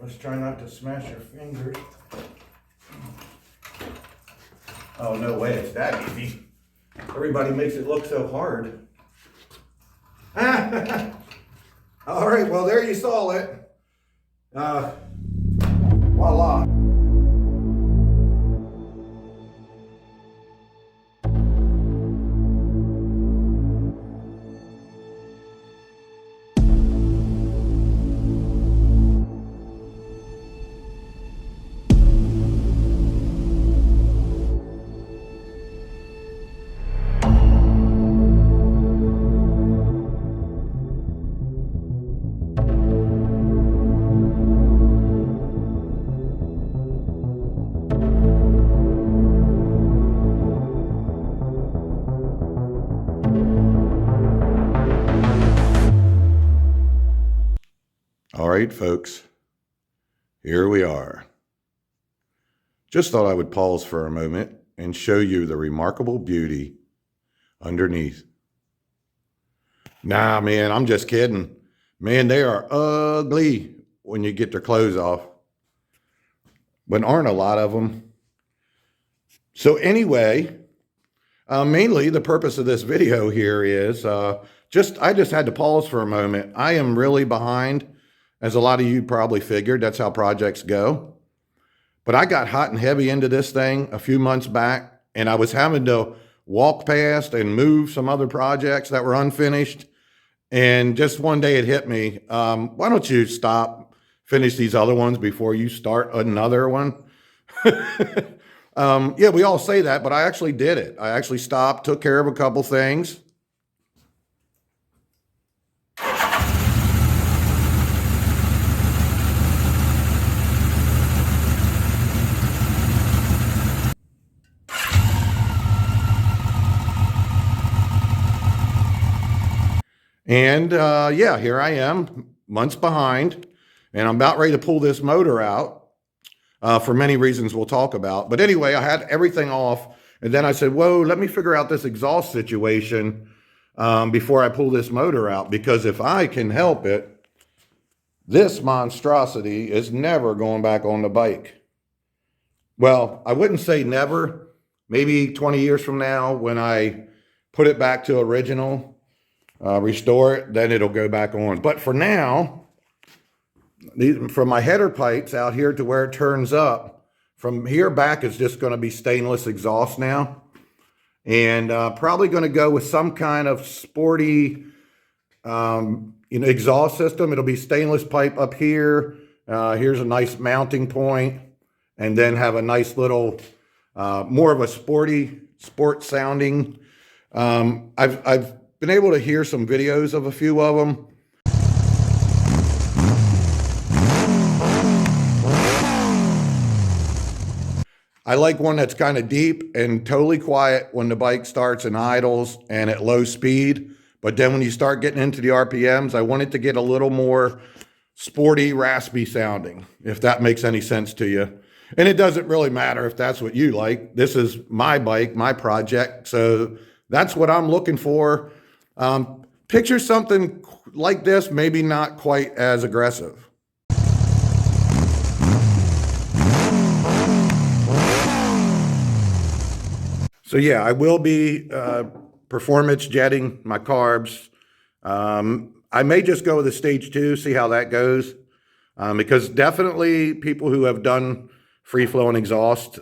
Let's try not to smash our fingers. Oh, no way, it's that easy. Everybody makes it look so hard. All right, well, there you saw it. Voila. All right, folks, here we are. Just thought I would pause for a moment and show you the remarkable beauty underneath. Nah, man, I'm just kidding. Man, they are ugly when you get their clothes off, but aren't a lot of them. So anyway, mainly the purpose of this video here is I just had to pause for a moment. I am really behind. As a lot of you probably figured, that's how projects go. But I got hot and heavy into this thing a few months back, and I was having to walk past and move some other projects that were unfinished. And just one day it hit me, why don't you stop, finish these other ones before you start another one? Yeah, we all say that, but I actually did it. I actually stopped, took care of a couple things. And yeah, here I am, months behind, and I'm about ready to pull this motor out for many reasons we'll talk about. But anyway, I had everything off, and then I said, whoa, let me figure out this exhaust situation before I pull this motor out, because if I can help it, this monstrosity is never going back on the bike. Well, I wouldn't say never. Maybe 20 years from now, when I put it back to original, restore it, then it'll go back on. But for now, from my header pipes out here to where it turns up, from here back is just going to be stainless exhaust now. And probably going to go with some kind of sporty exhaust system. It'll be stainless pipe up here. Here's a nice mounting point, and then have a nice little, more of a sport sounding. I've been able to hear some videos of a few of them. I like one that's kind of deep and totally quiet when the bike starts and idles and at low speed. But then when you start getting into the RPMs, I want it to get a little more sporty, raspy sounding, if that makes any sense to you. And it doesn't really matter if that's what you like. This is my bike, my project. So that's what I'm looking for. Picture something like this, maybe not quite as aggressive. So yeah, I will be performance jetting my carbs. I may just go with a stage 2, see how that goes. Because definitely people who have done free-flowing exhaust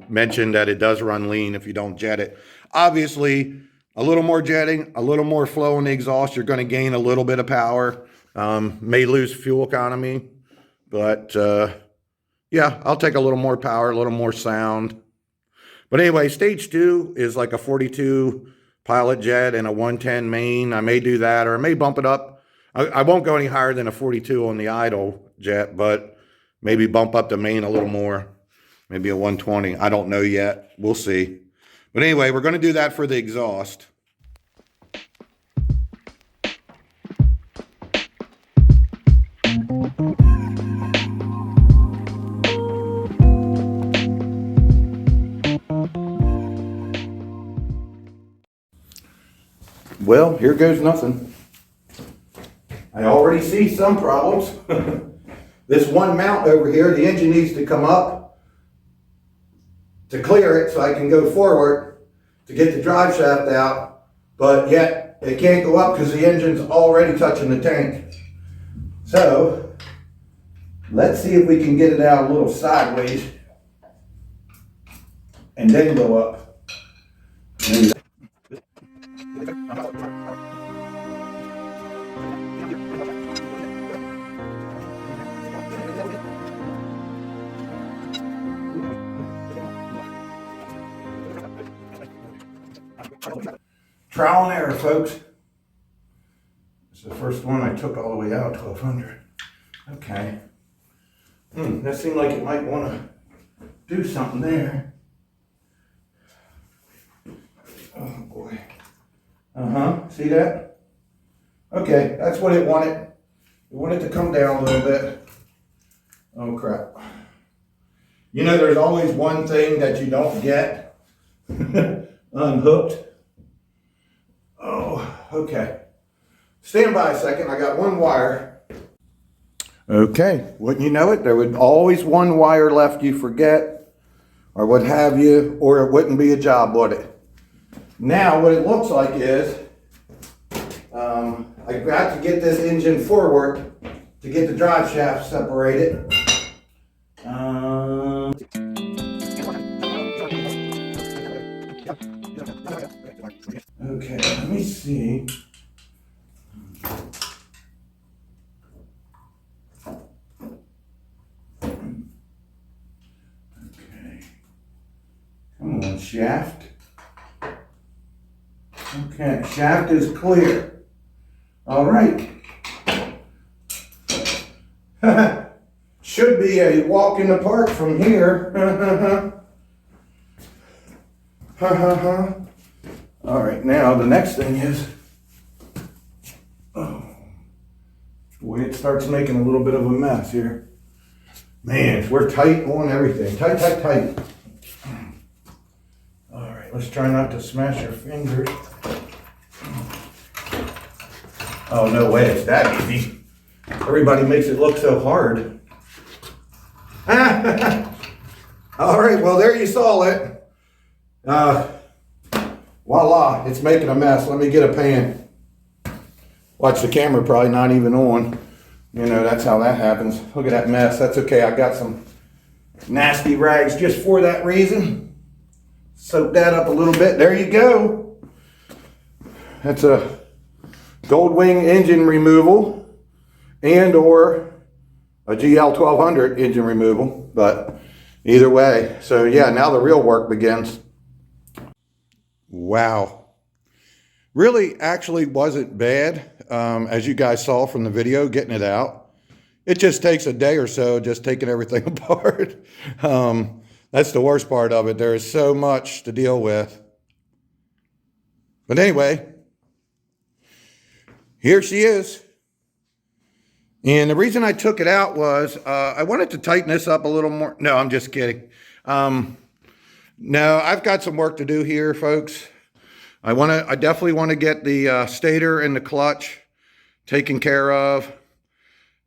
mentioned that it does run lean if you don't jet it. Obviously, a little more jetting, a little more flow in the exhaust, you're going to gain a little bit of power. May lose fuel economy, but yeah, I'll take a little more power, a little more sound. But anyway, stage 2 is like a 42 pilot jet and a 110 main. I may do that, or I may bump it up. I won't go any higher than a 42 on the idle jet, but maybe bump up the main a little more. Maybe a 120. I don't know yet. We'll see. But anyway, we're going to do that for the exhaust. Well, here goes nothing. I already see some problems. this one mount over here, the engine needs to come up to clear it so I can go forward to get the drive shaft out, but yet it can't go up because the engine's already touching the tank. So let's see if we can get it out a little sideways and then go up. Trial and error, folks. This is the first one I took all the way out, 1200. Okay. That seemed like it might want to do something there. Oh boy. See that? Okay, that's what it wanted. It wanted to come down a little bit. Oh crap. You know, there's always one thing that you don't get unhooked. Oh, okay. Stand by a second. I got one wire. Okay, wouldn't you know it? There would always one wire left you forget or what have you, or it wouldn't be a job, would it? Now, what it looks like is I got to get this engine forward to get the drive shaft separated. Okay, let me see. Okay. Come on, shaft. Okay, shaft is clear. All right. Should be a walk in the park from here. All right, now the next thing is, oh, boy, it starts making a little bit of a mess here. Man, we're tight on everything. Tight, tight, tight. All right, let's try not to smash our fingers. Oh, no way, it's that easy. Everybody makes it look so hard. All right, well, there you saw it. Voila, it's making a mess. Let me get a pan. Watch, the camera probably not even on. You know, that's how that happens. Look at that mess. That's okay. I got some nasty rags just for that reason. Soak that up a little bit. There you go. That's a Goldwing engine removal and or a GL1200 engine removal, but either way. So yeah, now the real work begins. Wow. Really actually wasn't bad, as you guys saw from the video, getting it out. It just takes a day or so just taking everything apart. That's the worst part of it. There is so much to deal with. But anyway, here she is. And the reason I took it out was I wanted to tighten this up a little more. No, I'm just kidding. No, I've got some work to do here, folks. I definitely want to get the stator and the clutch taken care of.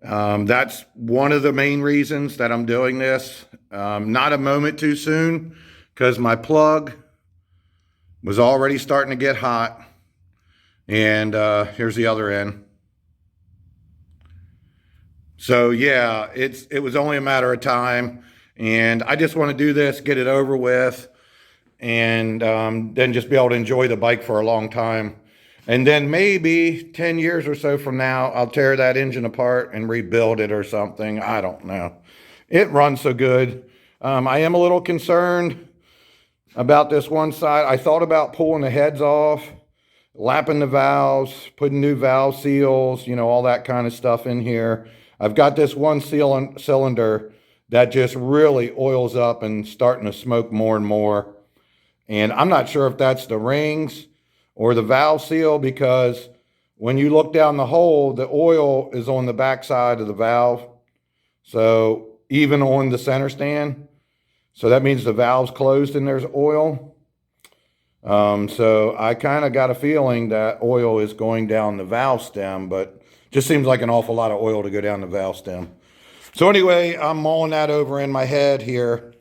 That's one of the main reasons that I'm doing this. Not a moment too soon, because my plug was already starting to get hot. And here's the other end. So yeah, it was only a matter of time. And I just want to do this, get it over with, and then just be able to enjoy the bike for a long time. And then maybe 10 years or so from now, I'll tear that engine apart and rebuild it or something. I don't know. It runs so good. I am a little concerned about this one side. I thought about pulling the heads off, lapping the valves, putting new valve seals, you know, all that kind of stuff in here. I've got this one cylinder that just really oils up and starting to smoke more and more. And I'm not sure if that's the rings or the valve seal, because when you look down the hole, the oil is on the back side of the valve. So even on the center stand. So that means the valve's closed and there's oil. So I kind of got a feeling that oil is going down the valve stem, but just seems like an awful lot of oil to go down the valve stem. So anyway, I'm mulling that over in my head here.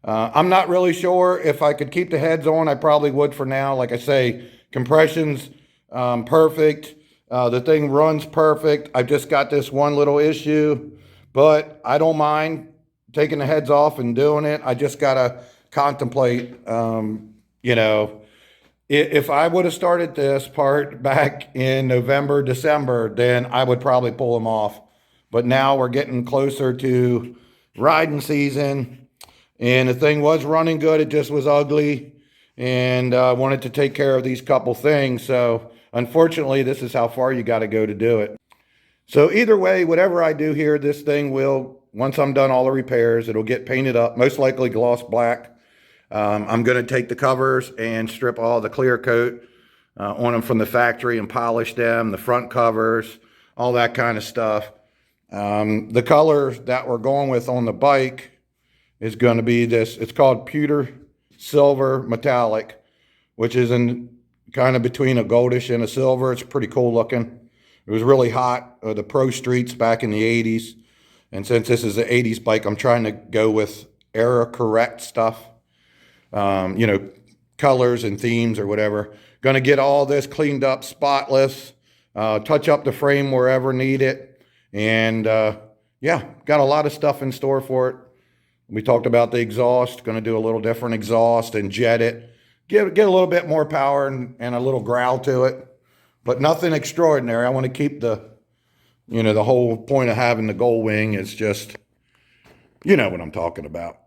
I'm not really sure if I could keep the heads on. I probably would for now. Like I say, compression's perfect. The thing runs perfect. I've just got this one little issue, but I don't mind taking the heads off and doing it. I just got to contemplate, you know, if I would have started this part back in November, December, then I would probably pull them off. But now we're getting closer to riding season, and the thing was running good. It just was ugly, and I wanted to take care of these couple things. So unfortunately, this is how far you got to go to do it. So either way, whatever I do here, this thing will, once I'm done all the repairs, it'll get painted up, most likely gloss black. I'm going to take the covers and strip all the clear coat on them from the factory and polish them, the front covers, all that kind of stuff. The color that we're going with on the bike is going to be this. It's called pewter silver metallic, which is in kind of between a goldish and a silver. It's pretty cool looking. It was really hot, the pro streets back in the 80s. And since this is an 80s bike, I'm trying to go with era correct stuff. You know, colors and themes or whatever. Going to get all this cleaned up, spotless, touch up the frame wherever needed. And yeah, got a lot of stuff in store for it. We talked about the exhaust, going to do a little different exhaust and jet it. Get a little bit more power and a little growl to it, but nothing extraordinary. I want to keep the, you know, the whole point of having the Goldwing is just, you know what I'm talking about.